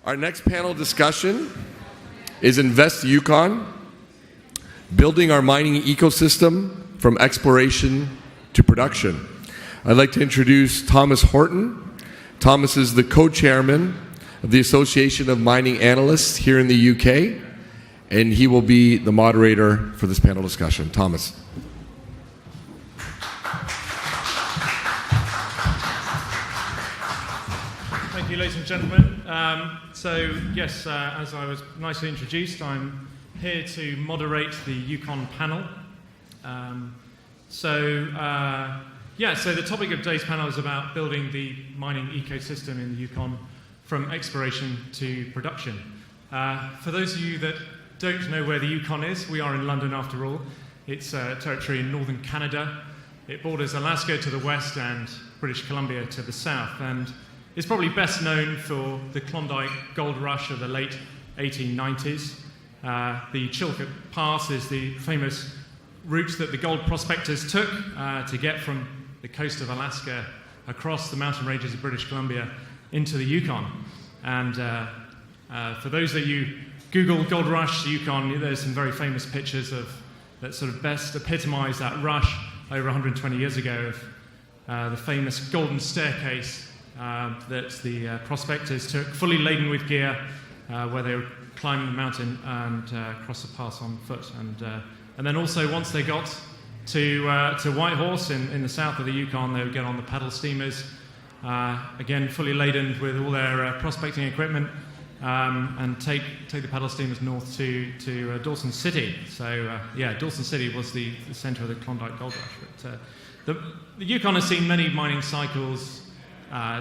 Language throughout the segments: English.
Our next panel discussion is Invest Yukon, building our mining ecosystem from exploration to production. I'd like to introduce Thomas Horton. Thomas is the co-chairman of the Association of Mining Analysts here in the UK, and he will be the moderator for this panel discussion. Thomas. Thank you, ladies and gentlemen. As I was nicely introduced, I'm here to moderate the Yukon panel. So the topic of today's panel is about building the mining ecosystem in the Yukon from exploration to production. For those of you that don't know where the Yukon is, we are in London after all. It's a territory in northern Canada. It borders Alaska to the west and British Columbia to the south. And it's probably best known for the Klondike gold rush of the late 1890s. The Chilkat Pass is the famous route that the gold prospectors took to get from the coast of Alaska across the mountain ranges of British Columbia into the Yukon. And for those that you Google Gold Rush Yukon, there's some very famous pictures that sort of best epitomize that rush over 120 years ago of the famous golden staircase that the prospectors took, fully laden with gear, where they would climb the mountain and cross the pass on foot. And then also, once they got to Whitehorse in the south of the Yukon, they would get on the paddle steamers, again fully laden with all their prospecting equipment, and take the paddle steamers north to Dawson City. So Dawson City was the centre of the Klondike Gold Rush. But the Yukon has seen many mining cycles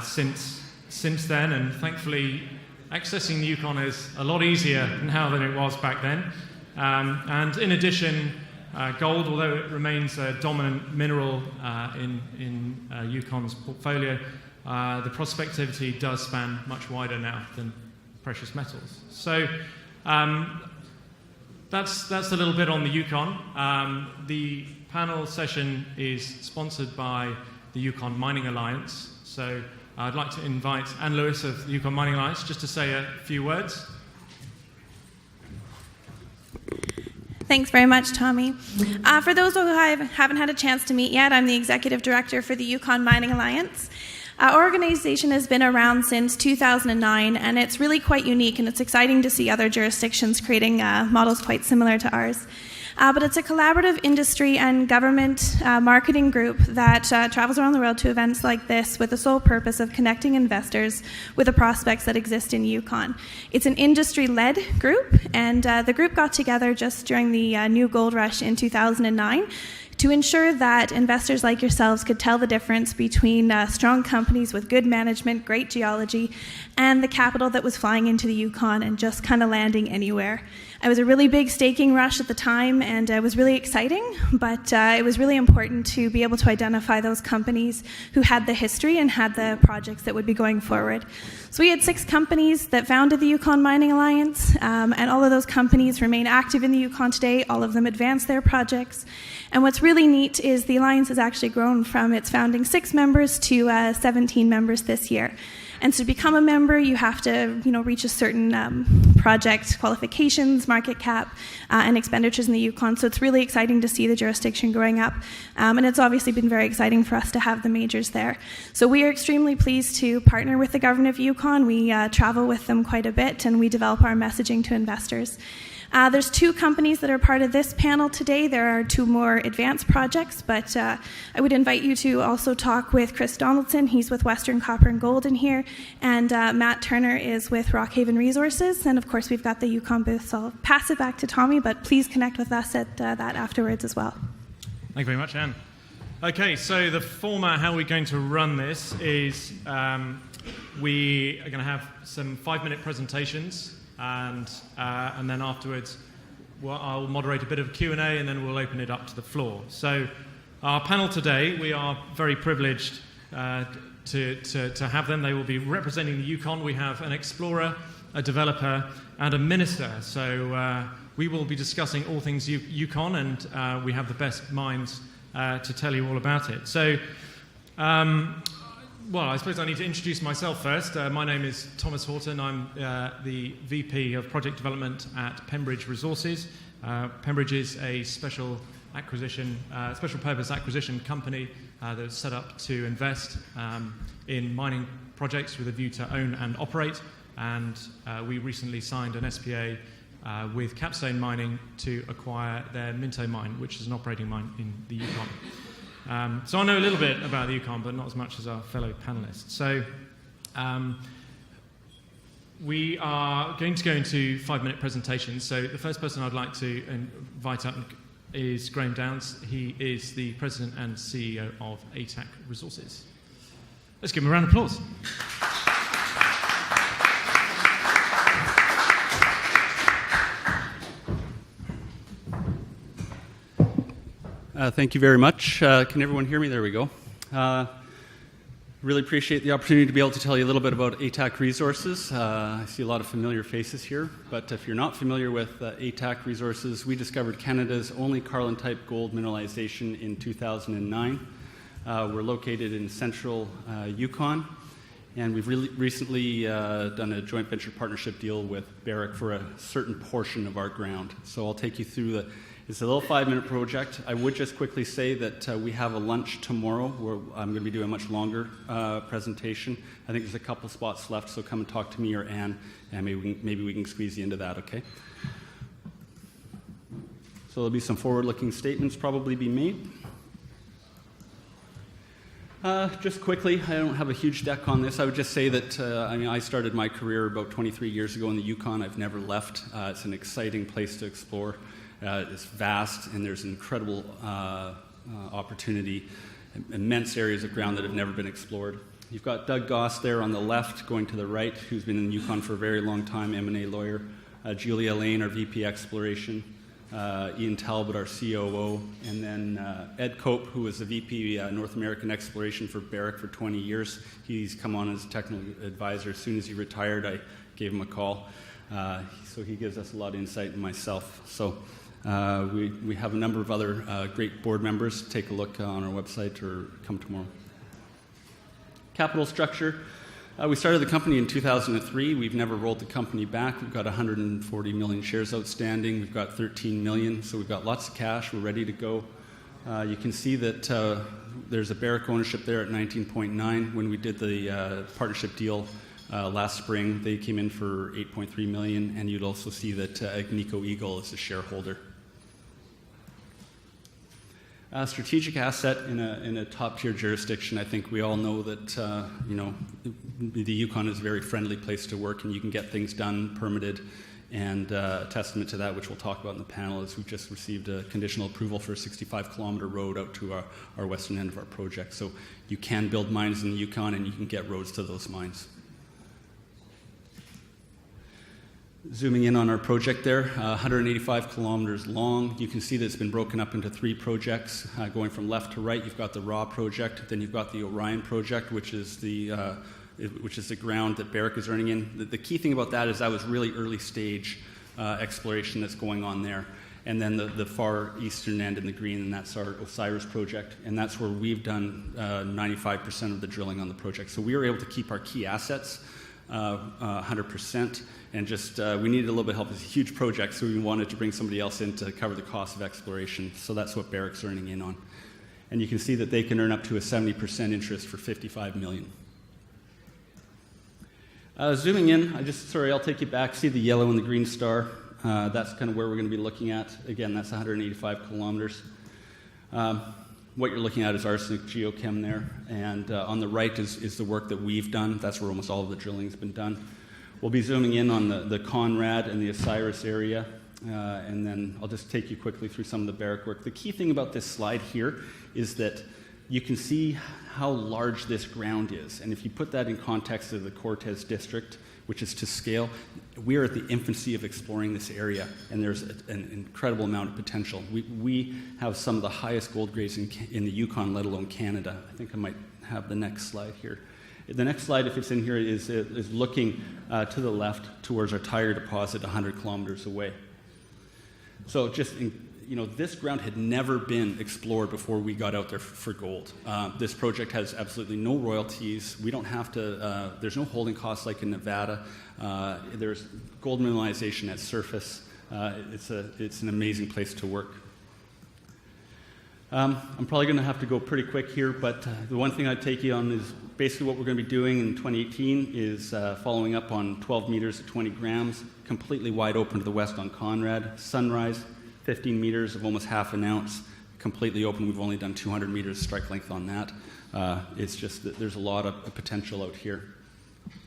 since then, and thankfully accessing the Yukon is a lot easier now than it was back then. And in addition, gold, although it remains a dominant mineral in Yukon's portfolio, the prospectivity does span much wider now than precious metals. So that's a little bit on the Yukon. The panel session is sponsored by the Yukon Mining Alliance. So I'd like to invite Anne Lewis of the Yukon Mining Alliance just to say a few words. Thanks very much, Tommy. For those who haven't had a chance to meet yet, I'm the Executive Director for the Yukon Mining Alliance. Our organization has been around since 2009, and it's really quite unique, and it's exciting to see other jurisdictions creating models quite similar to ours. But it's a collaborative industry and government marketing group that travels around the world to events like this with the sole purpose of connecting investors with the prospects that exist in Yukon. It's an industry-led group, and the group got together just during the new gold rush in 2009 to ensure that investors like yourselves could tell the difference between strong companies with good management, great geology, and the capital that was flying into the Yukon and just kind of landing anywhere. It was a really big staking rush at the time, and it was really exciting, but it was really important to be able to identify those companies who had the history and had the projects that would be going forward. So we had 6 companies that founded the Yukon Mining Alliance, and all of those companies remain active in the Yukon today. All of them advanced their projects. And what's really neat is the Alliance has actually grown from its founding 6 members to 17 members this year. And so to become a member, you have to, reach a certain project qualifications, market cap, and expenditures in the Yukon. So it's really exciting to see the jurisdiction growing up. And it's obviously been very exciting for us to have the majors there. So we are extremely pleased to partner with the government of Yukon. We travel with them quite a bit, and we develop our messaging to investors. There's 2 companies that are part of this panel today. There are 2 more advanced projects, but I would invite you to also talk with Chris Donaldson. He's with Western Copper and Gold in here, and Matt Turner is with Rockhaven Resources, and of course we've got the Yukon booth, so I'll pass it back to Tommy, but please connect with us at that afterwards as well. Thank you very much, Anne. Okay, so the format, how we're going to run this is we are going to have some 5-minute presentations, and then afterwards I'll moderate a bit of Q&A, and then we'll open it up to the floor. So our panel today, we are very privileged to have them. They will be representing the Yukon. We have an explorer, a developer, and a minister. So we will be discussing all things Yukon, and we have the best minds to tell you all about it. So Well, I suppose I need to introduce myself first. My name is Thomas Horton. I'm the VP of Project Development at Pembridge Resources. Pembridge is a special purpose acquisition company that's set up to invest in mining projects with a view to own and operate. And we recently signed an SPA with Capstone Mining to acquire their Minto mine, which is an operating mine in the Yukon. So I know a little bit about the Yukon, but not as much as our fellow panelists. So we are going to go into 5-minute presentations. So the first person I'd like to invite up is Graham Downs. He is the President and CEO of ATAC Resources. Let's give him a round of applause. Thank you very much. Can everyone hear me? There we go. Really appreciate the opportunity to be able to tell you a little bit about ATAC Resources. I see a lot of familiar faces here, but if you're not familiar with ATAC Resources, we discovered Canada's only Carlin-type gold mineralization in 2009. We're located in central Yukon, and we've recently done a joint venture partnership deal with Barrick for a certain portion of our ground. So I'll take you through it's a little 5-minute project. I would just quickly say that we have a lunch tomorrow where I'm going to be doing a much longer presentation. I think there's a couple spots left, so come and talk to me or Anne, and maybe we can squeeze you into that, okay? So there'll be some forward-looking statements probably be made. Just quickly, I don't have a huge deck on this. I would just say that I started my career about 23 years ago in the Yukon. I've never left. It's an exciting place to explore. It's vast, and there's incredible opportunity, immense areas of ground that have never been explored. You've got Doug Goss there on the left, going to the right, who's been in Yukon for a very long time, M&A lawyer. Julia Lane, our VP Exploration. Ian Talbot, our COO. And then Ed Cope, who was the VP North American Exploration for Barrick for 20 years. He's come on as a technical advisor. As soon as he retired, I gave him a call. So he gives us a lot of insight, and myself. So we have a number of other great board members. Take a look on our website or come tomorrow. Capital structure. We started the company in 2003. We've never rolled the company back. We've got 140 million shares outstanding. We've got 13 million, so we've got lots of cash. We're ready to go. You can see that there's a Barrick ownership there at 19.9. When we did the partnership deal last spring, they came in for 8.3 million, and you'd also see that Agnico Eagle is a shareholder. Strategic asset in a top-tier jurisdiction. I think we all know that the Yukon is a very friendly place to work, and you can get things done, permitted, and a testament to that, which we'll talk about in the panel, is we've just received a conditional approval for a 65-kilometer road out to our western end of our project. So you can build mines in the Yukon, and you can get roads to those mines. Zooming in on our project there, 185 kilometers long. You can see that it's been broken up into 3 projects. Going from left to right, you've got the Raw project, then you've got the Orion project, which is the ground that Barrick is earning in. The key thing about that is that was really early stage exploration that's going on there. And then the far eastern end in the green, and that's our Osiris project, and that's where we've done 95% of the drilling on the project. So we were able to keep our key assets 100%, and just we needed a little bit of help. It's a huge project, so we wanted to bring somebody else in to cover the cost of exploration. So that's what Barrick's earning in on. And you can see that they can earn up to a 70% interest for $55 million. Zooming in, I'll take you back. See the yellow and the green star? That's kind of where we're going to be looking at. Again, that's 185 kilometers. What you're looking at is arsenic geochem there, and on the right is the work that we've done. That's where almost all of the drilling has been done. We'll be zooming in on the Conrad and the Osiris area, and then I'll just take you quickly through some of the Barrick work. The key thing about this slide here is that you can see how large this ground is, and if you put that in context of the Cortez district, which is to scale, we are at the infancy of exploring this area, and there's an incredible amount of potential. We have some of the highest gold grades in the Yukon, let alone Canada. I think I might have the next slide here. The next slide, if it's in here, is looking to the left towards our Tire deposit 100 kilometers away. So just this ground had never been explored before we got out there for gold. This project has absolutely no royalties. We don't have to, there's no holding costs like in Nevada. There's gold mineralization at surface. It's an amazing place to work. I'm probably going to have to go pretty quick here, but the one thing I'd take you on is basically what we're going to be doing in 2018 is following up on 12 meters at 20 grams, completely wide open to the west on Conrad. Sunrise, 15 meters of almost half an ounce, completely open. We've only done 200 meters strike length on that. It's just that there's a lot of potential out here.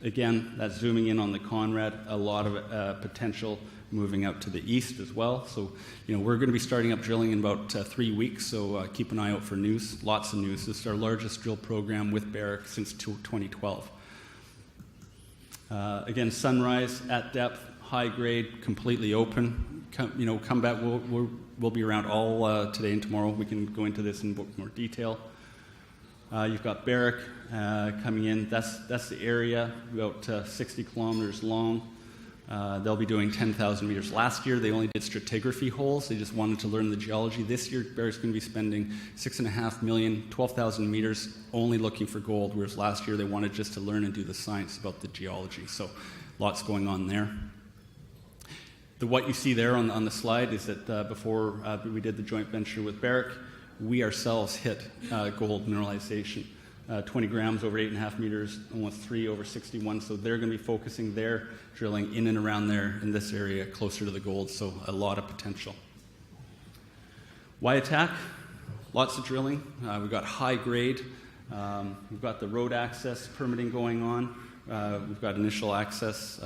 Again, that's zooming in on the Conrad, a lot of potential moving out to the east as well. So, we're going to be starting up drilling in about 3 weeks, so keep an eye out for news, lots of news. This is our largest drill program with Barrick since 2012. Again, Sunrise at depth, high grade, completely open. Come back, we'll be around all today and tomorrow. We can go into this in more detail. You've got Barrick coming in. That's the area, about 60 kilometers long. They'll be doing 10,000 meters. Last year, they only did stratigraphy holes. They just wanted to learn the geology. This year, Barrick's going to be spending $6.5 million, 12,000 meters, only looking for gold, whereas last year they wanted just to learn and do the science about the geology. So lots going on there. What you see there on the slide is that before we did the joint venture with Barrick, we ourselves hit gold mineralization. 20 grams over 8.5 meters, almost 3 over 61. So they're going to be focusing their drilling in and around there in this area closer to the gold. So a lot of potential. Why ATAC? Lots of drilling. We've got high grade. We've got the road access permitting going on. We've got initial access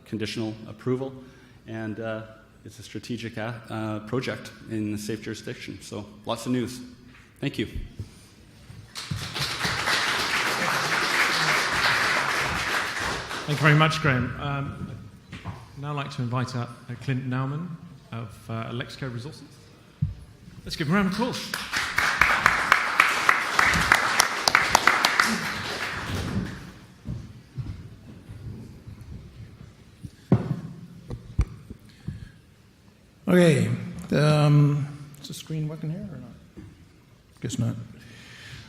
conditional approval. And it's a strategic project in a safe jurisdiction. So lots of news. Thank you. Thank you very much, Graham. I'd now like to invite up Clynton Nauman of Alexco Resources. Let's give him a round of applause. Okay, is the screen working here or not? Guess not.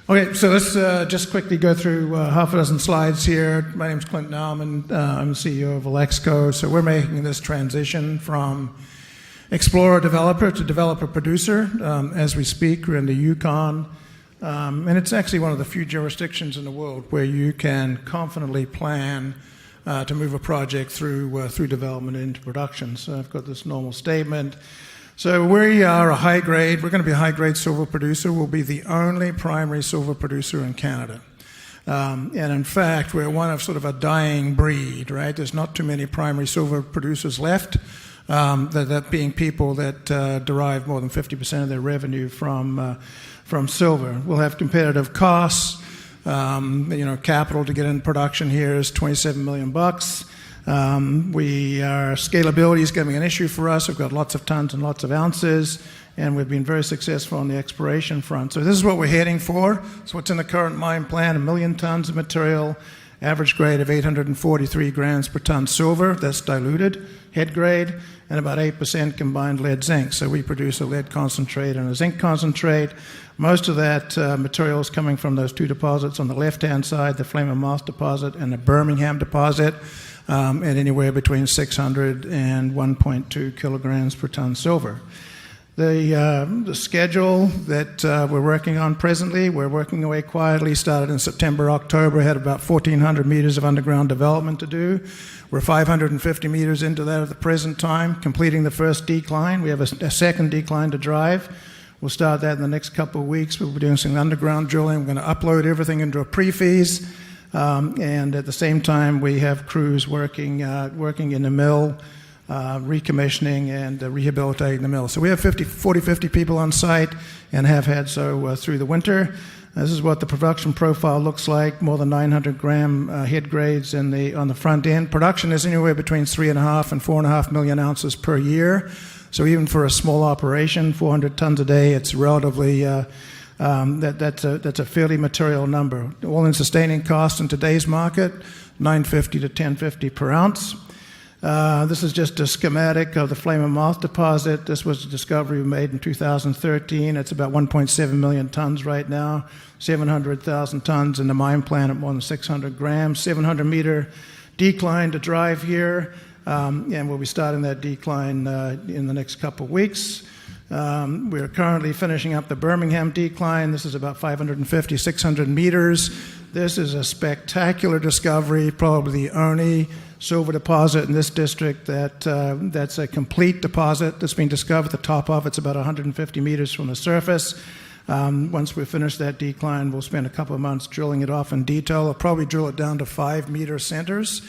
Okay, so let's just quickly go through half a dozen slides here. My name's Clynton Nauman. I'm the CEO of Alexco. So we're making this transition from explorer developer to developer producer as we speak. We're in the Yukon, and it's actually one of the few jurisdictions in the world where you can confidently plan to move a project through development into production. So I've got this normal statement. So we are a high grade, we're going to be a high grade silver producer. We'll be the only primary silver producer in Canada. And in fact, we're one of sort of a dying breed, right? There's not too many primary silver producers left, that being people that derive more than 50% of their revenue from silver. We'll have competitive costs. Capital to get in production here is $27 million. Our scalability is going to be an issue for us. We've got lots of tons and lots of ounces, and we've been very successful on the exploration front. So this is what we're heading for. It's what's in the current mine plan: 1 million tons of material, average grade of 843 grams per ton silver. That's diluted head grade, and about 8% combined lead zinc. So we produce a lead concentrate and a zinc concentrate. Most of that material is coming from those two deposits on the left-hand side, the Flame of Moss deposit and the Birmingham deposit, at anywhere between 600 and 1.2 kilograms per ton silver. The schedule that we're working on presently, we're working away quietly, started in September, October, had about 1,400 meters of underground development to do. We're 550 meters into that at the present time, completing the first decline. We have a second decline to drive. We'll start that in the next couple of weeks. We'll be doing some underground drilling. We're going to upload everything into a pre-feas. And at the same time, we have crews working in the mill, recommissioning and rehabilitating the mill. So we have 50 people on site and have had so through the winter. This is what the production profile looks like, more than 900 gram head grades on the front end. Production is anywhere between 3.5 and 4.5 million ounces per year. So even for a small operation, 400 tons a day, it's relatively, that's a fairly material number. All-in sustaining cost in today's market, $950 to $1,050 per ounce. This is just a schematic of the Flame of Moth deposit. This was a discovery we made in 2013. It's about 1.7 million tons right now, 700,000 tons in the mine plan at more than 600 grams, 700-meter decline to drive here, and we'll be starting that decline in the next couple of weeks. We're currently finishing up the Birmingham decline. This is about 550, 600 meters. This is a spectacular discovery, probably the only silver deposit in this district that's a complete deposit that's been discovered. The top of it's about 150 meters from the surface. Once we finish that decline, we'll spend a couple of months drilling it off in detail. We'll probably drill it down to 5-meter centers,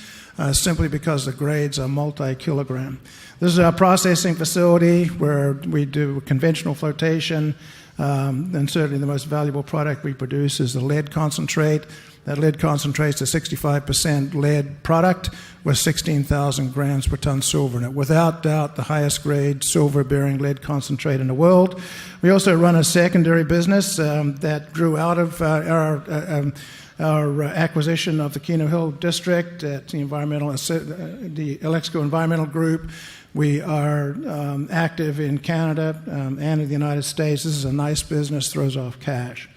simply because the grades are multi-kilogram. This is our processing facility where we do conventional flotation, and certainly the most valuable product we produce is the lead concentrate. That lead concentrate's a 65% lead product with 16,000 grams per ton silver in it. Without doubt, the highest grade silver-bearing lead concentrate in the world. We also run a secondary business that grew out of our acquisition of the Keno Hill district at the Alexco Environmental Group. We are active in Canada and in the United States. This is a nice business, throws off cash.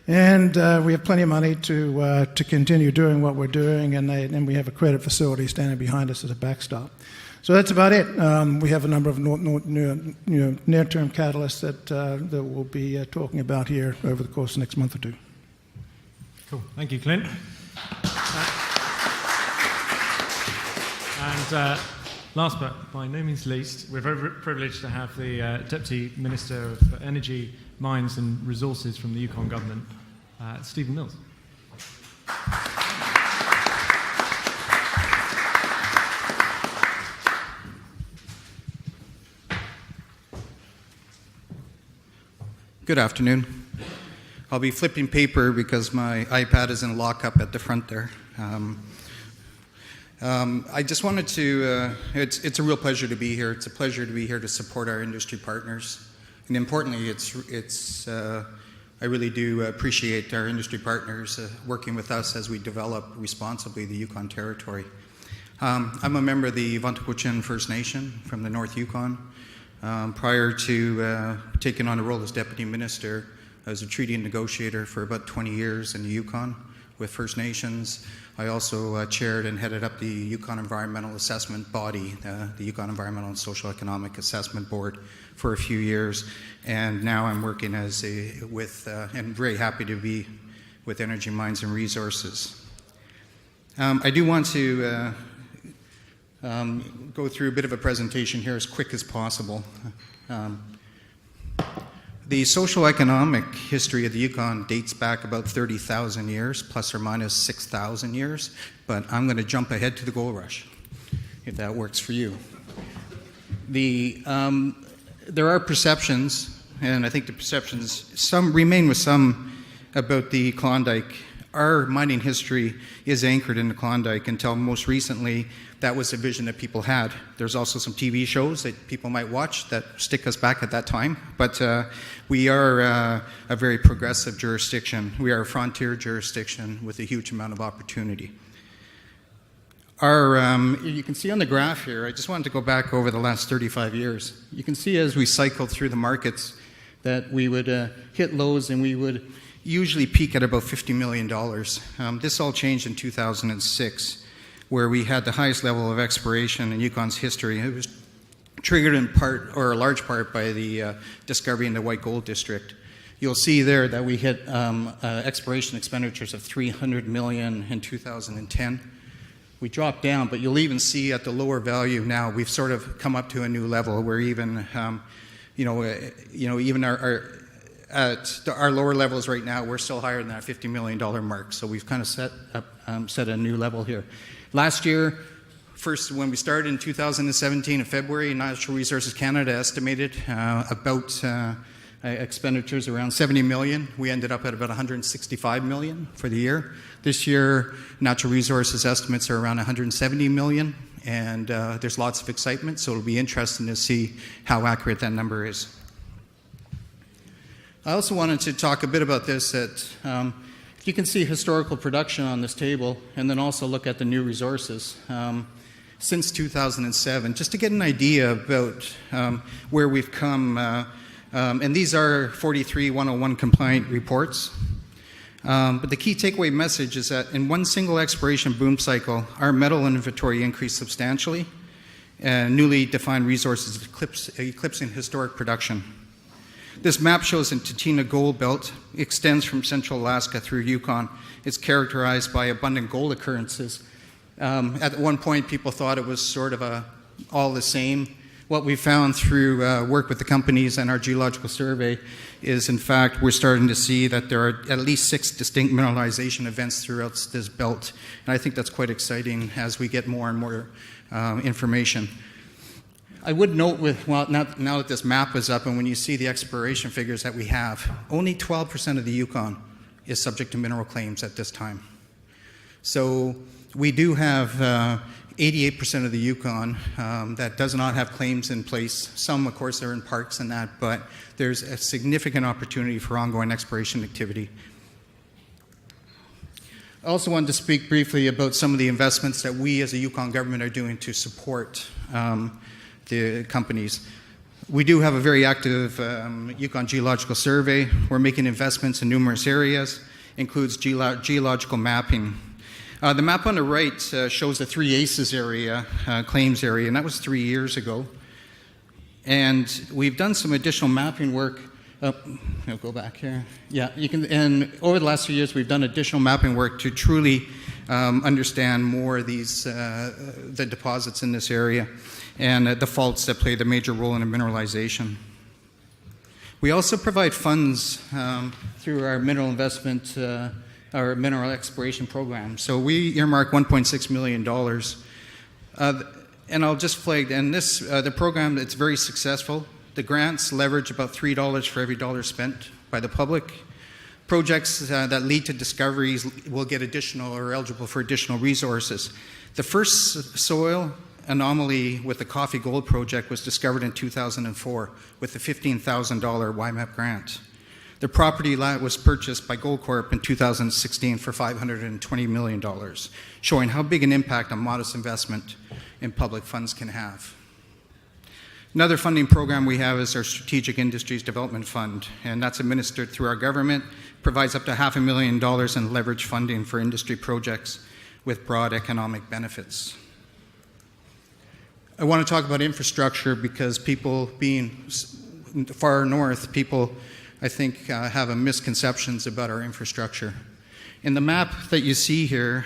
And we have plenty of money to continue doing what we're doing, and we have a credit facility standing behind us as a backstop. So that's about it. We have a number of near-term catalysts that we'll be talking about here over the course of the next month or two. Cool. Thank you, Clint. And last but by no means least, we're very privileged to have the Deputy Minister of Energy, Mines and Resources from the Yukon government, Stephen Mills. Good afternoon. I'll be flipping paper because my iPad is in lockup at the front there. I just wanted to, it's a real pleasure to be here. It's a pleasure to be here to support our industry partners. And importantly, I really do appreciate our industry partners working with us as we develop responsibly the Yukon territory. I'm a member of the Vantapuchin First Nation from the North Yukon. Prior to taking on a role as Deputy Minister, I was a treaty negotiator for about 20 years in the Yukon with First Nations. I also chaired and headed up the Yukon Environmental Assessment Body, the Yukon Environmental and Social Economic Assessment Board, for a few years. And now I'm working and very happy to be with Energy, Mines and Resources. I do want to go through a bit of a presentation here as quick as possible. The social economic history of the Yukon dates back about 30,000 years, plus or minus 6,000 years, but I'm going to jump ahead to the gold rush, if that works for you. There are perceptions, and I think the perceptions remain with some about the Klondike. Our mining history is anchored in the Klondike until most recently that was a vision that people had. There's also some TV shows that people might watch that stick us back at that time, but we are a very progressive jurisdiction. We are a frontier jurisdiction with a huge amount of opportunity. You can see on the graph here, I just wanted to go back over the last 35 years. You can see as we cycled through the markets that we would hit lows and we would usually peak at about $50 million. This all changed in 2006, where we had the highest level of exploration in Yukon's history. It was triggered in part, or a large part, by the discovery in the White Gold District. You'll see there that we hit exploration expenditures of $300 million in 2010. We dropped down, but you'll even see at the lower value now, we've sort of come up to a new level where even, even at our lower levels right now, we're still higher than that $50 million mark. So we've kind of set a new level here. Last year, first when we started in 2017 in February, Natural Resources Canada estimated about expenditures around $70 million. We ended up at about $165 million for the year. This year, Natural Resources estimates are around $170 million, and there's lots of excitement, so it'll be interesting to see how accurate that number is. I also wanted to talk a bit about this, that you can see historical production on this table, and then also look at the new resources. since 2007, just to get an idea about where we've come. And these are 43-101 compliant reports. But the key takeaway message is that in one single exploration boom cycle, our metal inventory increased substantially, and newly defined resources eclipsing historic production. This map shows the Tatina Gold Belt extends from central Alaska through Yukon. It's characterized by abundant gold occurrences. At one point, people thought it was sort of all the same. What we found through work with the companies and our geological survey is, in fact, we're starting to see that there are at least 6 distinct mineralization events throughout this belt. And I think that's quite exciting as we get more and more information. I would note now that this map is up and when you see the exploration figures that we have, only 12% of the Yukon is subject to mineral claims at this time. So we do have 88% of the Yukon that does not have claims in place. Some, of course, are in parks and that, but there's a significant opportunity for ongoing exploration activity. I also wanted to speak briefly about some of the investments that we as a Yukon government are doing to support the companies. We do have a very active Yukon Geological Survey. We're making investments in numerous areas, includes geological mapping. The map on the right shows the 3 ACES area, claims area, and that was 3 years ago. And we've done some additional mapping work. I'll go back here. Yeah, you can. And over the last 3 years, we've done additional mapping work to truly understand more of these the deposits in this area and the faults that play the major role in the mineralization. We also provide funds through our mineral investment. Our mineral exploration program. So we earmark $1.6 million. And I'll just flag, and this, the program, it's very successful. The grants leverage about $3 for every dollar spent by the public. Projects that lead to discoveries will get additional or eligible for additional resources. The first soil anomaly with the Coffee Gold Project was discovered in 2004 with the $15,000 YMAP grant. The property was purchased by Gold Corp in 2016 for $520 million, showing how big an impact a modest investment in public funds can have. Another funding program we have is our Strategic Industries Development Fund, and that's administered through our government, provides up to $500,000 in leverage funding for industry projects with broad economic benefits. I want to talk about infrastructure because people being far north, people I think have a misconceptions about our infrastructure. In the map that you see here,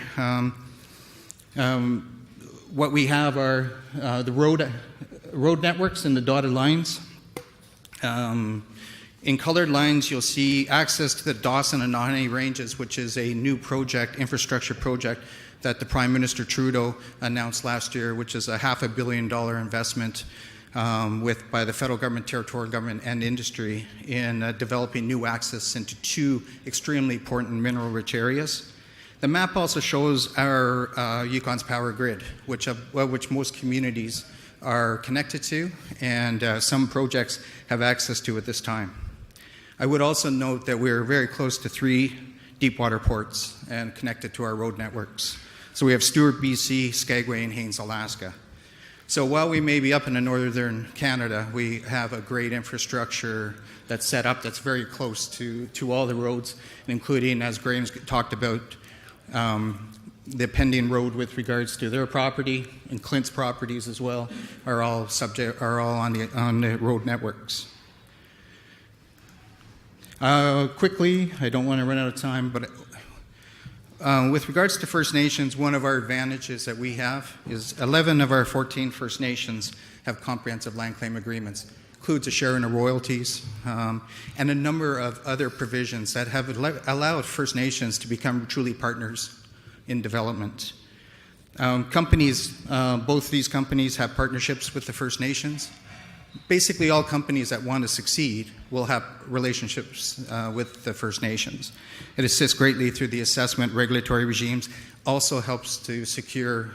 what we have are the road networks in the dotted lines. In colored lines, you'll see access to the Dawson and Nahanni Ranges, which is a new project, infrastructure project, that the Prime Minister Trudeau announced last year, which is a $500 million investment by the federal government, territorial government, and industry in developing new access into 2 extremely important mineral-rich areas. The map also shows our Yukon's power grid, which most communities are connected to, and some projects have access to at this time. I would also note that we're very close to 3 deepwater ports and connected to our road networks. So we have Stewart, BC, Skagway, and Haines, Alaska. So while we may be up in the northern Canada, we have a great infrastructure that's set up that's very close to all the roads, including, as Graham's talked about, the pending road with regards to their property and Clynt's properties as well are all on the road networks. Quickly, I don't want to run out of time, but with regards to First Nations, one of our advantages that we have is 11 of our 14 First Nations have comprehensive land claim agreements. Includes a share in the royalties and a number of other provisions that have allowed First Nations to become truly partners in development. Both these companies have partnerships with the First Nations. Basically, all companies that want to succeed will have relationships with the First Nations. It assists greatly through the assessment regulatory regimes, also helps to secure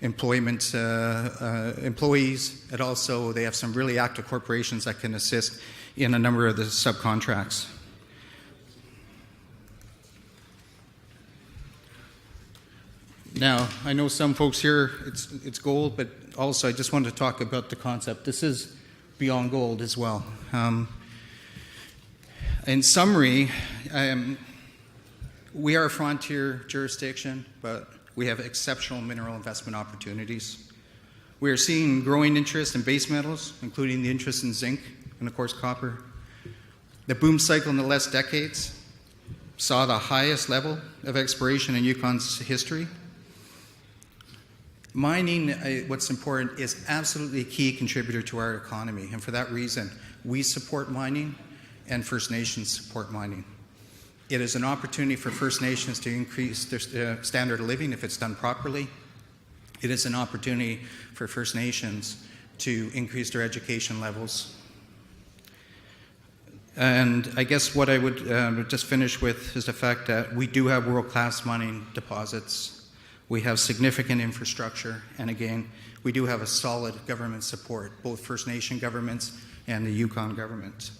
employees. It also, they have some really active corporations that can assist in a number of the subcontracts. Now, I know some folks here, it's gold, but also I just wanted to talk about the concept. This is beyond gold as well. In summary, we are a frontier jurisdiction, but we have exceptional mineral investment opportunities. We are seeing growing interest in base metals, including the interest in zinc and, of course, copper. The boom cycle in the last decades saw the highest level of exploration in Yukon's history. Mining, what's important, is absolutely a key contributor to our economy, and for that reason, we support mining and First Nations support mining. It is an opportunity for First Nations to increase their standard of living if it's done properly. It is an opportunity for First Nations to increase their education levels. And I guess what I would just finish with is the fact that we do have world-class mining deposits. We have significant infrastructure, and again, we do have a solid government support, both First Nation governments and the Yukon government.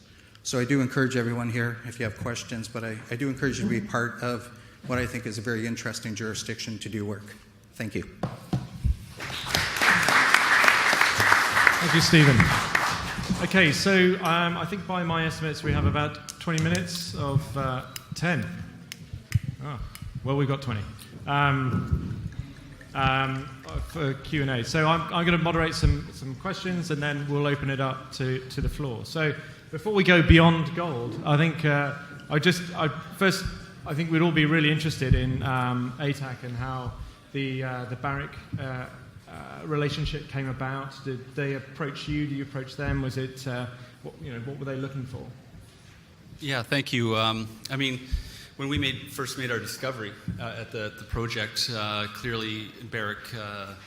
So I do encourage everyone here, if you have questions, but I do encourage you to be part of what I think is a very interesting jurisdiction to do work. Thank you. Thank you, Stephen. Okay, so I think by my estimates we have about 20 minutes of 10. Oh, well, we've got 20. For Q&A. So I'm going to moderate some questions, and then we'll open it up to the floor. So before we go beyond gold, I think first I think we'd all be really interested in ATAC and how the Barrick relationship came about. Did they approach you? Did you approach them? Was it what were they looking for? Yeah, thank you. I mean, when we first made our discovery at the project, clearly Barrick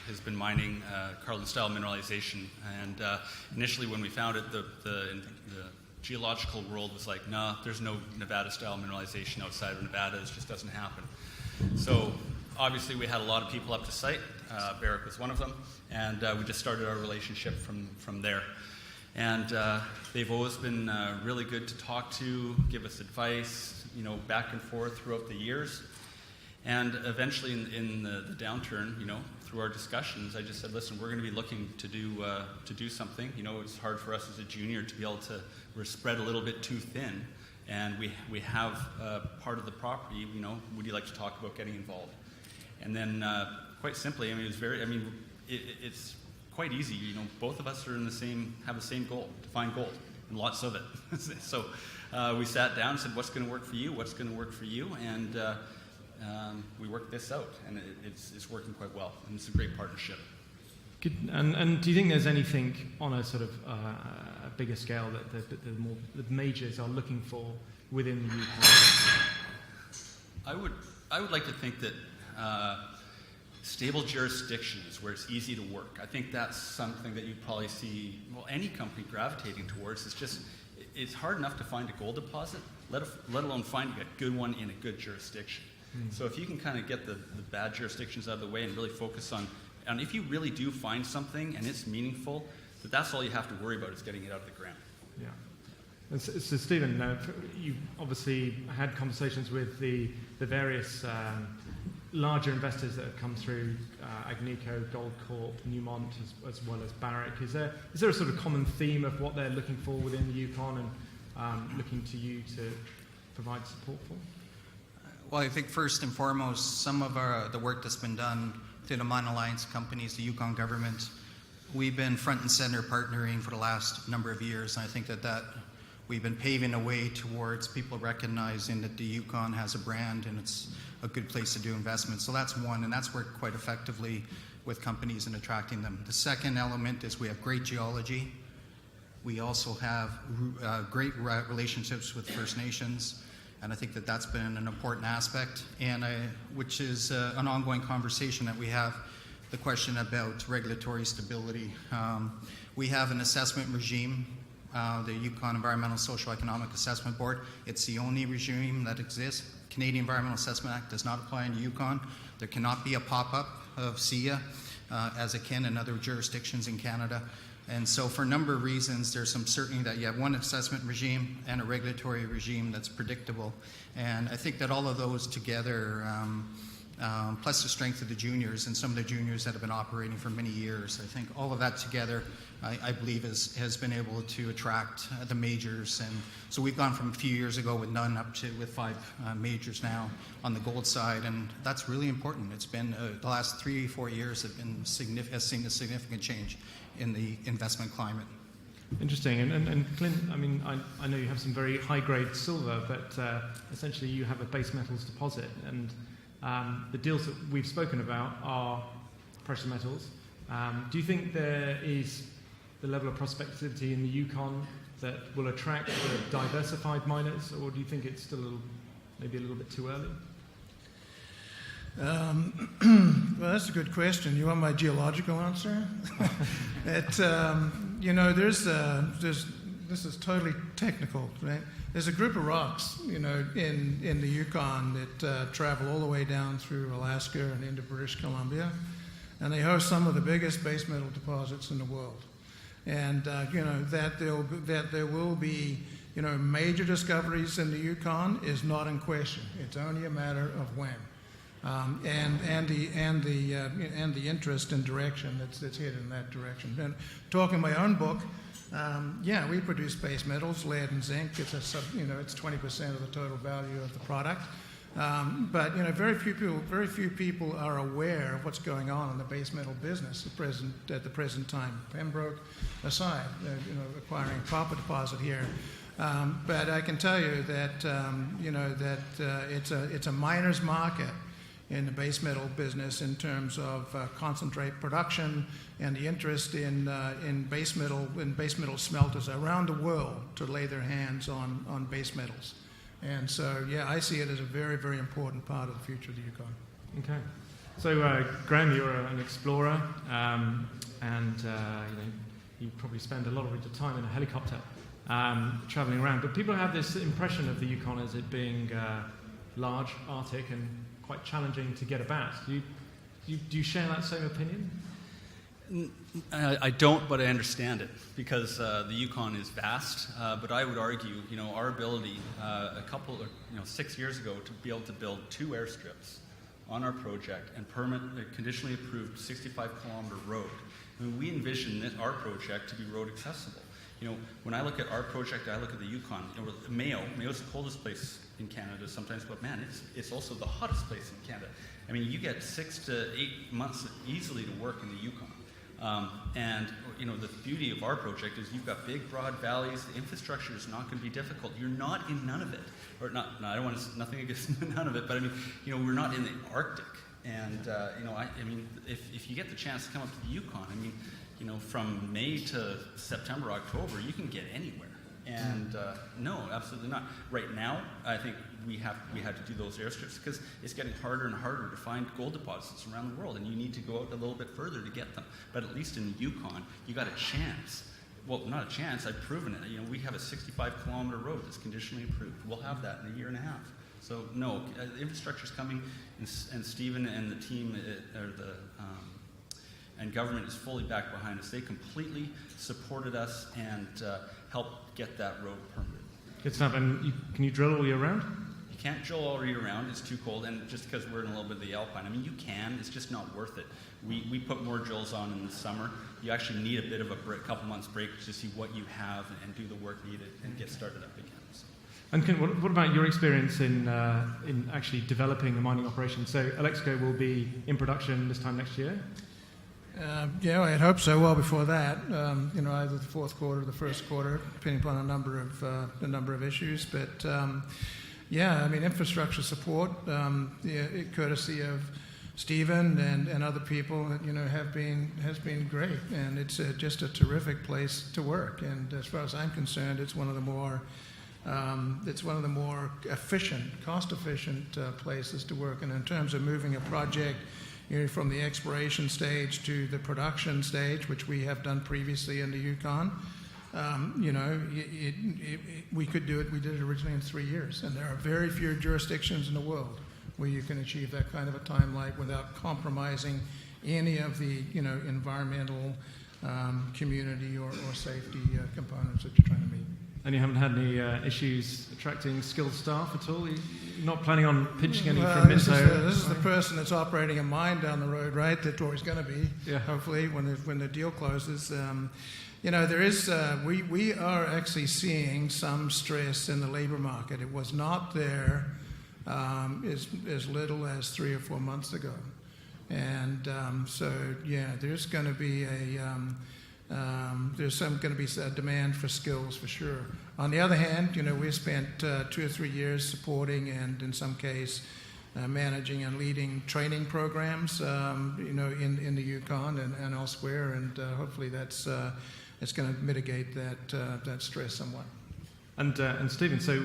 has been mining Carlin-style mineralization, and initially when we found it, the geological world was like, nah, there's no Nevada-style mineralization outside of Nevada. It just doesn't happen. So obviously we had a lot of people up to site. Barrick was one of them, and we just started our relationship from there. And they've always been really good to talk to, give us advice, back and forth throughout the years. And eventually in the downturn, through our discussions, I just said, listen, we're going to be looking to do something. It's hard for us as a junior to be able to, we're spread a little bit too thin, and we have part of the property, would you like to talk about getting involved? And then quite simply, it's quite easy. Both of us are have the same goal, to find gold, and lots of it. So we sat down and said, what's going to work for you? What's going to work for you? And we worked this out, and it's working quite well, and it's a great partnership. Good. And do you think there's anything on a sort of a bigger scale that the majors are looking for within the Yukon? I would like to think that stable jurisdictions where it's easy to work. I think that's something that you probably see, any company gravitating towards. It's hard enough to find a gold deposit, let alone finding a good one in a good jurisdiction. So if you can kind of get the bad jurisdictions out of the way and really focus on if you really do find something and it's meaningful, that's all you have to worry about is getting it out of the ground. Yeah. And so Stephen, you obviously had conversations with the various larger investors that have come through, Agnico, Gold Corp, Newmont, as well as Barrick. Is there a sort of common theme of what they're looking for within the Yukon and looking to you to provide support for? Well, I think first and foremost, some of the work that's been done through the Mine Alliance companies, the Yukon government, we've been front and center partnering for the last number of years, and I think that we've been paving a way towards people recognizing that the Yukon has a brand and it's a good place to do investment. So that's one, and that's worked quite effectively with companies and attracting them. The second element is we have great geology. We also have great relationships with First Nations, and I think that that's been an important aspect, and which is an ongoing conversation that we have, the question about regulatory stability. We have an assessment regime, the Yukon Environmental Social Economic Assessment Board. It's the only regime that exists. Canadian Environmental Assessment Act does not apply in Yukon. There cannot be a pop-up of SIA as it can in other jurisdictions in Canada. And so for a number of reasons, there's some certainty that you have one assessment regime and a regulatory regime that's predictable. And I think that all of those together plus the strength of the juniors and some of the juniors that have been operating for many years. I think all of that together, I believe, has been able to attract the majors. And so we've gone from a few years ago with none up to with 5 majors now on the gold side, and that's really important. It's been the last 3-4 years have seen a significant change in the investment climate. Interesting. And Clynton, I mean, I know you have some very high-grade silver, but essentially you have a base metals deposit, and the deals that we've spoken about are precious metals. Do you think there is the level of prospectivity in the Yukon that will attract the diversified miners, or do you think it's still maybe a little bit too early? Well, that's a good question. You want my geological answer? This is totally technical, right? There's a group of rocks, in the Yukon that travel all the way down through Alaska and into British Columbia, and they host some of the biggest base metal deposits in the world. And that there will be major discoveries in the Yukon is not in question. It's only a matter of when. And the interest and direction that's headed in that direction. And talking my own book, we produce base metals, lead and zinc. It's it's 20% of the total value of the product. But very few people are aware of what's going on in the base metal business at the present time. Pembroke aside, acquiring copper deposit here. But I can tell you that it's a miner's market in the base metal business in terms of concentrate production and the interest in base metal smelters around the world to lay their hands on base metals. And so, I see it as a very, very important part of the future of the Yukon. Okay. So, Graham, you're an explorer, and you probably spend a lot of your time in a helicopter traveling around. But people have this impression of the Yukon as it being large, Arctic, and quite challenging to get about. Do you share that same opinion? I don't, but I understand it, because the Yukon is vast. But I would argue, our ability 6 years ago to be able to build 2 airstrips on our project and permit a conditionally approved 65-kilometer road. I mean, we envision our project to be road accessible. When I look at our project, I look at the Yukon. Mayo's the coldest place in Canada sometimes, but man, it's also the hottest place in Canada. I mean, you get 6 to 8 months easily to work in the Yukon. And the beauty of our project is you've got big, broad valleys. The infrastructure is not going to be difficult. You're not in none of it, or not. I don't want to nothing against none of it, but I mean, we're not in the Arctic. And if you get the chance to come up to the Yukon, from May to September, October, you can get anywhere. And no, absolutely not. Right now, I think we had to do those airstrips because it's getting harder and harder to find gold deposits around the world, and you need to go out a little bit further to get them. But at least in the Yukon, you got a chance. Well, not a chance. I've proven it. We have a 65-kilometer road that's conditionally approved. We'll have that in a year and a half. So no, the infrastructure's coming, and Stephen and the team and government is fully back behind us. They completely supported us and helped get that road permitted. Good stuff. And can you drill all year round? You can't drill all year round. It's too cold. And just because we're in a little bit of the alpine, you can. It's just not worth it. We put more drills on in the summer. You actually need a bit of a couple months break to see what you have and do the work needed and get started up again. So. And what about your experience in actually developing a mining operation? So Alexco will be in production this time next year? I'd hope so. Well before that, either the fourth quarter or the first quarter, depending upon a number of issues. But infrastructure support, courtesy of Stephen and other people, has been great, and it's just a terrific place to work. And as far as I'm concerned, it's one of the more efficient, cost-efficient places to work. And in terms of moving a project from the exploration stage to the production stage, which we have done previously in the Yukon, we could do it. We did it originally in 3 years, and there are very few jurisdictions in the world where you can achieve that kind of a timeline without compromising any of the environmental, community, or safety components that you're trying to meet. And you haven't had any issues attracting skilled staff at all? You're not planning on pinching any from Minto? This is the person that's operating a mine down the road, right? That's always going to be, hopefully, when the deal closes. There is, we are actually seeing some stress in the labor market. It was not there as little as 3 or 4 months ago. And there's going to be a demand for skills for sure. On the other hand, we spent 2 or 3 years supporting and in some case managing and leading training programs, in the Yukon and elsewhere, and hopefully that's it's going to mitigate that stress somewhat. And Stephen, so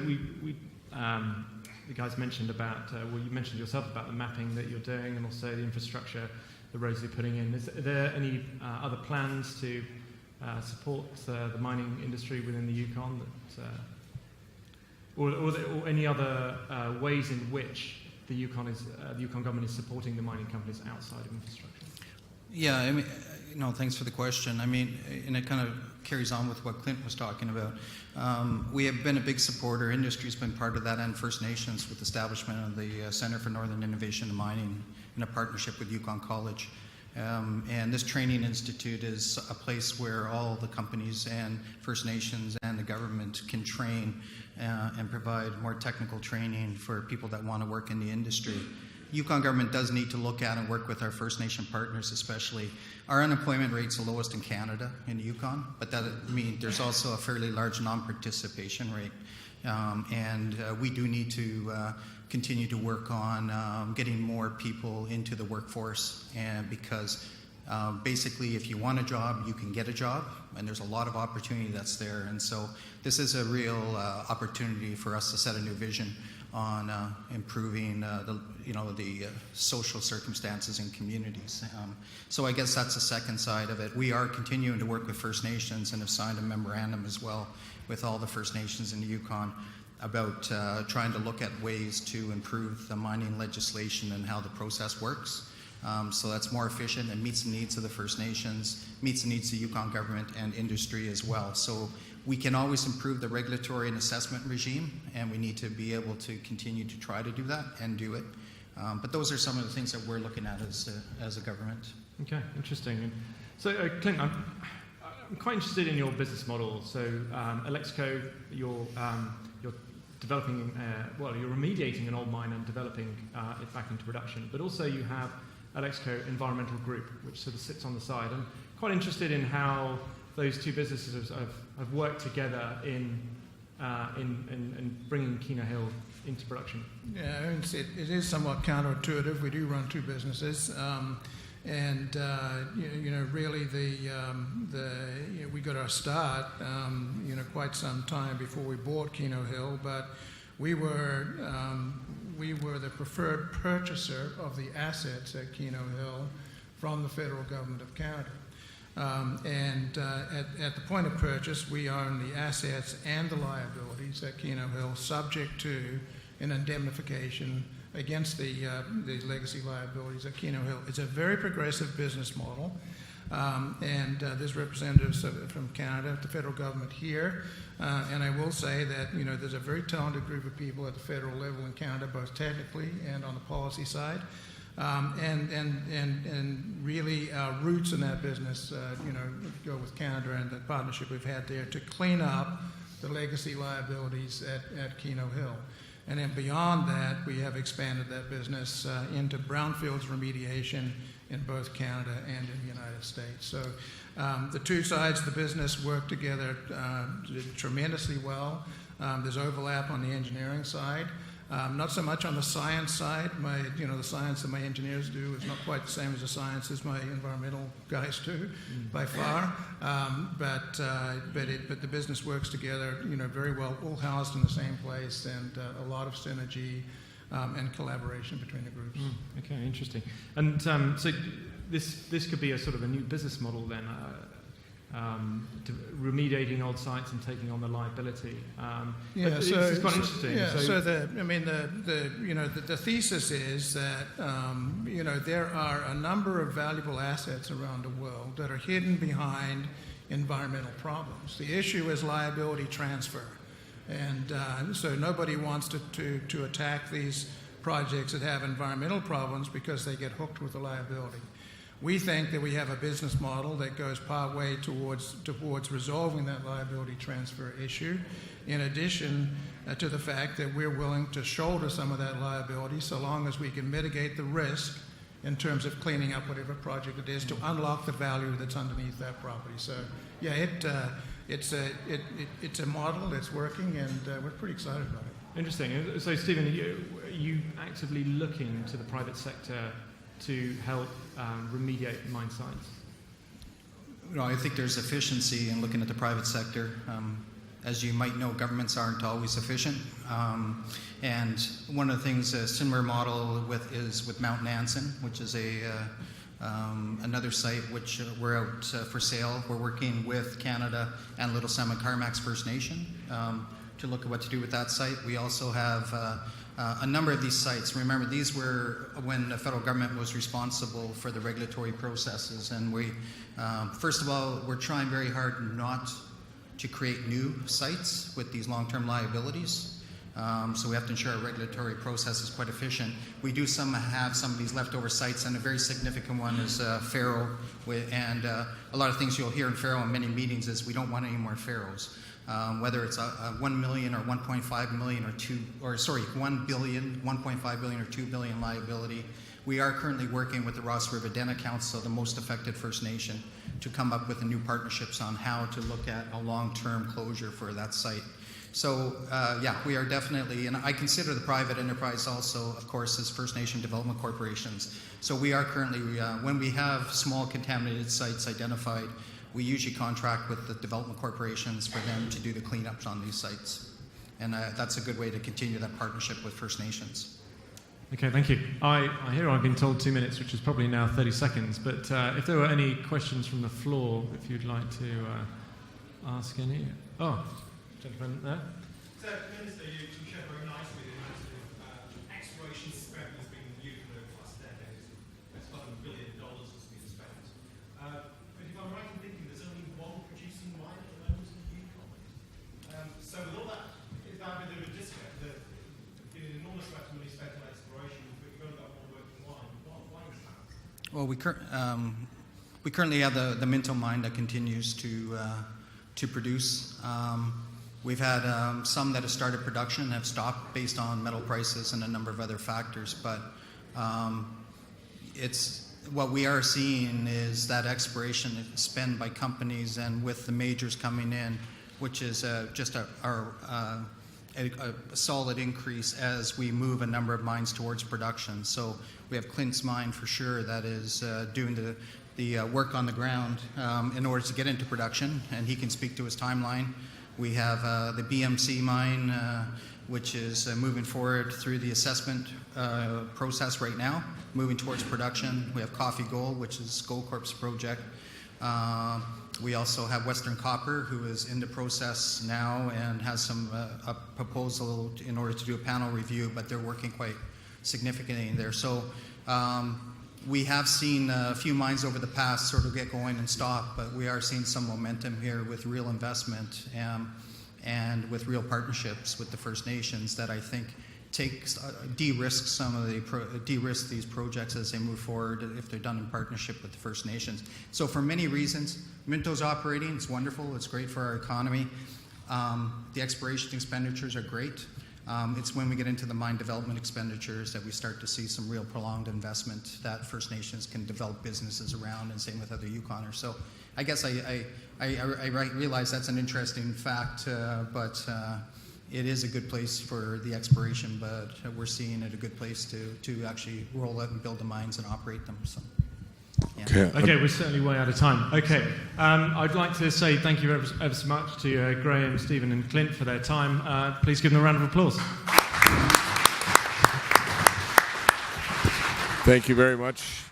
the guys mentioned about, you mentioned yourself about the mapping that you're doing and also the infrastructure, the roads you're putting in. Are there any other plans to support the mining industry within the Yukon, or any other ways in which the Yukon government is supporting the mining companies outside of infrastructure? Yeah, I mean, thanks for the question. I mean, and it kind of carries on with what Clynton was talking about. We have been a big supporter. Industry's been part of that, and First Nations with the establishment of the Centre for Northern Innovation in Mining in a partnership with Yukon College. And this training institute is a place where all the companies and First Nations and the government can train and provide more technical training for people that want to work in the industry. Yukon government does need to look at and work with our First Nation partners especially. Our unemployment rate's the lowest in Canada, in the Yukon, but that means there's also a fairly large non-participation rate. And we do need to continue to work on getting more people into the workforce, and because basically if you want a job, you can get a job, and there's a lot of opportunity that's there. And so this is a real opportunity for us to set a new vision on improving the social circumstances in communities. So I guess that's the second side of it. We are continuing to work with First Nations and have signed a memorandum as well with all the First Nations in the Yukon about trying to look at ways to improve the mining legislation and how the process works. So that's more efficient and meets the needs of the First Nations, meets the needs of the Yukon government and industry as well. So we can always improve the regulatory and assessment regime, and we need to be able to continue to try to do that and do it. But those are some of the things that we're looking at as a government. Okay, interesting. And so, Clynton, I'm quite interested in your business model. So, Alexco, you're developing, you're remediating an old mine and developing it back into production. But also, you have Alexco Environmental Group, which sort of sits on the side. I'm quite interested in how those two businesses have worked together in bringing Keno Hill into production. Yeah, it is somewhat counterintuitive. We do run two businesses, really we got our start quite some time before we bought Keno Hill, but we were the preferred purchaser of the assets at Keno Hill from the federal government of Canada. At the point of purchase, we own the assets and the liabilities at Keno Hill, subject to an indemnification against the legacy liabilities at Keno Hill. It's a very progressive business model, and there's representatives from Canada, the federal government here, and I will say that there's a very talented group of people at the federal level in Canada, both technically and on the policy side. And really our roots in that business, go with Canada and the partnership we've had there to clean up the legacy liabilities at Keno Hill. And then beyond that, we have expanded that business into brownfields remediation in both Canada and in the United States. So the two sides of the business work together tremendously well. There's overlap on the engineering side. Not so much on the science side. The science that my engineers do is not quite the same as the science as my environmental guys do, by far. But the business works together, very well, all housed in the same place, and a lot of synergy and collaboration between the groups. Okay, interesting. And so this could be a sort of a new business model then. remediating old sites and taking on the liability. It's quite interesting. The thesis is that there are a number of valuable assets around the world that are hidden behind environmental problems. The issue is liability transfer, and so nobody wants to attack these projects that have environmental problems because they get hooked with the liability. We think that we have a business model that goes partway towards resolving that liability transfer issue, in addition to the fact that we're willing to shoulder some of that liability so long as we can mitigate the risk in terms of cleaning up whatever project it is to unlock the value that's underneath that property. So, yeah, it's a model that's working, and we're pretty excited about it. Interesting. So, Stephen, are you actively looking to the private sector to help remediate mine sites? I think there's efficiency in looking at the private sector. As you might know, governments aren't always efficient. And one of the things, a similar model is with Mount Nansen, which is another site which we're out for sale. We're working with Canada and Little Salmon Carmacks First Nation to look at what to do with that site. We also have a number of these sites. Remember, these were when the federal government was responsible for the regulatory processes. And we, first of all, we're trying very hard not to create new sites with these long-term liabilities. So we have to ensure our regulatory process is quite efficient. We do have some of these leftover sites, and a very significant one is Faro. And a lot of things you'll hear in Faro in many meetings is we don't want any more Faros. Whether it's a 1 million or 1.5 million or 1 billion, 1.5 billion or 2 billion liability. We are currently working with the Ross River Dena Council, the most affected First Nation, to come up with new partnerships on how to look at a long-term closure for that site. So, we are definitely, and I consider the private enterprise also, of course, as First Nation development corporations. So we are currently, when we have small contaminated sites identified, we usually contract with the development corporations for them to do the cleanups on these sites. And that's a good way to continue that partnership with First Nations. Okay, thank you. I hear I've been told 2 minutes, which is probably now 30 seconds, but if there were any questions from the floor, if you'd like to ask any. Oh, gentleman there. So, Minister, you showed very nicely the amount of exploration spend that's been used over the last decade. It's $5 billion has been spent. But if I'm right in thinking, there's only one producing mine at the moment in the Yukon. So with all that, is that a bit of a disconnect? There's been an enormous amount of money spent on exploration, but you've only got one working mine. Why is that? Well, we currently have the Minto mine that continues to produce. We've had some that have started production and have stopped based on metal prices and a number of other factors. But what we are seeing is that exploration spend by companies, and with the majors coming in, which is just a solid increase as we move a number of mines towards production. So we have Clynton's mine for sure that is doing the work on the ground in order to get into production, and he can speak to his timeline. We have the BMC mine, which is moving forward through the assessment process right now, moving towards production. We have Coffee Gold, which is Gold Corp's project. We also have Western Copper, who is in the process now and has a proposal in order to do a panel review, but they're working quite significantly in there. So we have seen a few mines over the past sort of get going and stop, but we are seeing some momentum here with real investment and with real partnerships with the First Nations that I think de-risk these projects as they move forward if they're done in partnership with the First Nations. So for many reasons, Minto's operating, it's wonderful, it's great for our economy. The exploration expenditures are great. It's when we get into the mine development expenditures that we start to see some real prolonged investment that First Nations can develop businesses around, and same with other Yukoners. So I guess I realize that's an interesting fact, but it is a good place for the exploration, but we're seeing it a good place to actually roll out and build the mines and operate them. So. Yeah. Okay, we're certainly way out of time. Okay, I'd like to say thank you ever so much to Graham, Stephen and Clint for their time. Please give them a round of applause. Thank you very much.